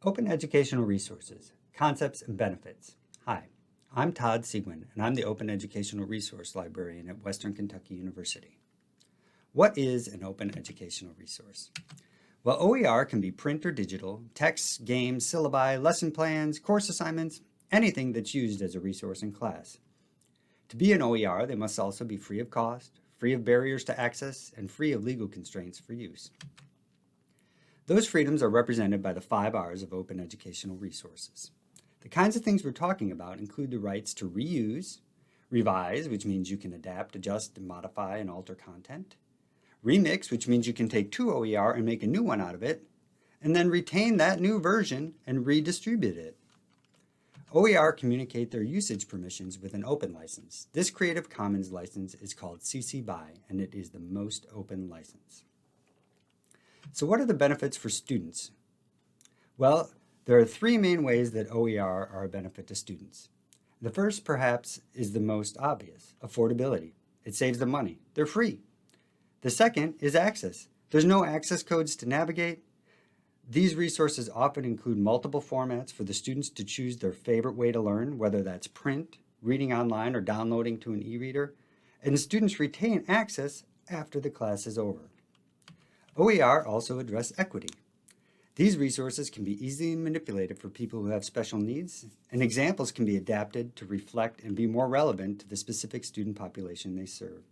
Open Educational Resources, Concepts and Benefits. Hi, I'm Todd Seguin, and I'm the Open Educational Resource Librarian at Western Kentucky University. What is an open educational resource? Well, OER can be print or digital, texts, games, syllabi, lesson plans, course assignments, anything that's used as a resource in class. To be an OER, they must also be free of cost, free of barriers to access, and free of legal constraints for use. Those freedoms are represented by the 5 R's of open educational resources. The kinds of things we're talking about include the rights to reuse, revise, which means you can adapt, adjust, and modify and alter content, remix, which means you can take 2 OER and make a new one out of it, and then retain that new version and redistribute it. OER communicate their usage permissions with an open license. This Creative Commons license is called CC BY, and it is the most open license. So what are the benefits for students? Well, there are 3 main ways that OER are a benefit to students. The first, perhaps, is the most obvious: affordability. It saves them money. They're free. The second is access. There's no access codes to navigate. These resources often include multiple formats for the students to choose their favorite way to learn, whether that's print, reading online, or downloading to an e-reader, and students retain access after the class is over. OER also address equity. These resources can be easily manipulated for people who have special needs, and examples can be adapted to reflect and be more relevant to the specific student population they serve.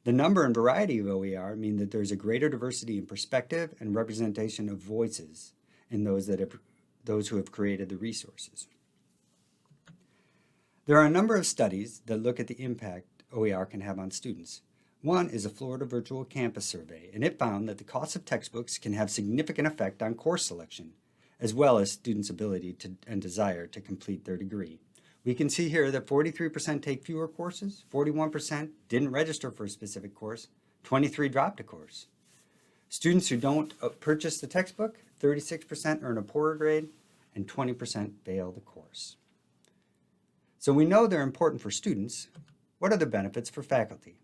The number and variety of OER mean that there's a greater diversity in perspective and representation of voices in those who have created the resources. There are a number of studies that look at the impact OER can have on students. One is a Florida Virtual Campus survey, and it found that the cost of textbooks can have significant effect on course selection, as well as students' ability and desire to complete their degree. We can see here that 43% take fewer courses, 41% didn't register for a specific course, 23% dropped a course. Students who don't purchase the textbook, 36% earn a poorer grade, and 20% fail the course. So we know they're important for students. What are the benefits for faculty?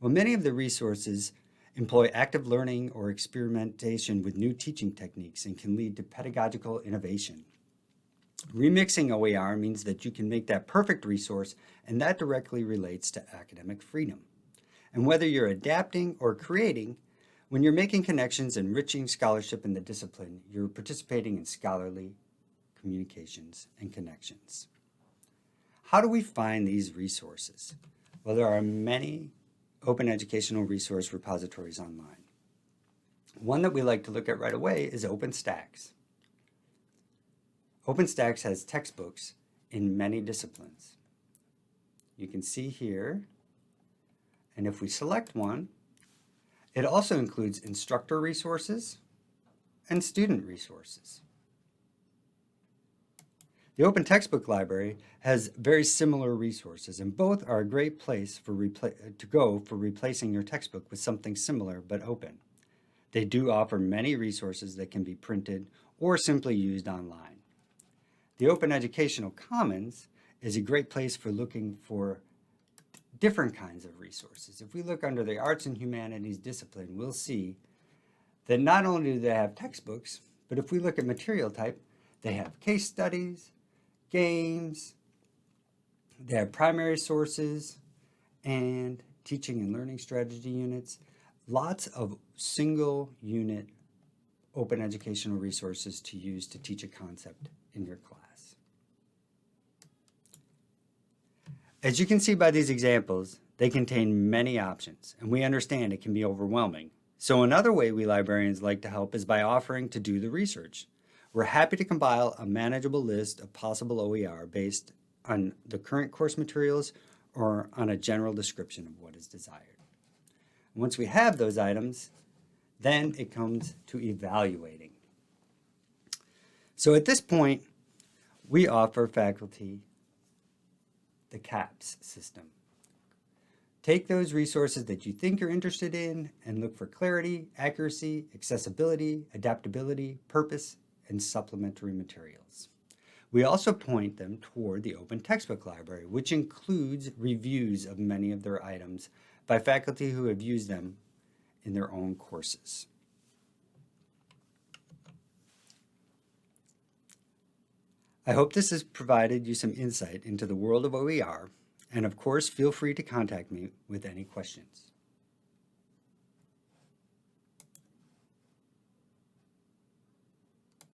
Well, many of the resources employ active learning or experimentation with new teaching techniques and can lead to pedagogical innovation. Remixing OER means that you can make that perfect resource, and that directly relates to academic freedom. And whether you're adapting or creating, when you're making connections, enriching scholarship in the discipline, you're participating in scholarly communications and connections. How do we find these resources? Well, there are many open educational resource repositories online. One that we like to look at right away is OpenStax. OpenStax has textbooks in many disciplines. You can see here, and if we select one, it also includes instructor resources and student resources. The Open Textbook Library has very similar resources, and both are a great place to go for replacing your textbook with something similar but open. They do offer many resources that can be printed or simply used online. The Open Educational Commons is a great place for looking for different kinds of resources. If we look under the Arts and Humanities discipline, we'll see that not only do they have textbooks, but if we look at material type, they have case studies, games, they have primary sources, and teaching and learning strategy units. Lots of single unit open educational resources to use to teach a concept in your class. As you can see by these examples, they contain many options, and we understand it can be overwhelming. So another way we librarians like to help is by offering to do the research. We're happy to compile a manageable list of possible OER based on the current course materials or on a general description of what is desired. Once we have those items, then it comes to evaluating. So at this point, we offer faculty the CAPS system. Take those resources that you think you're interested in and look for clarity, accuracy, accessibility, adaptability, purpose, and supplementary materials. We also point them toward the Open Textbook Library, which includes reviews of many of their items by faculty who have used them in their own courses. I hope this has provided you some insight into the world of OER, and of course, feel free to contact me with any questions.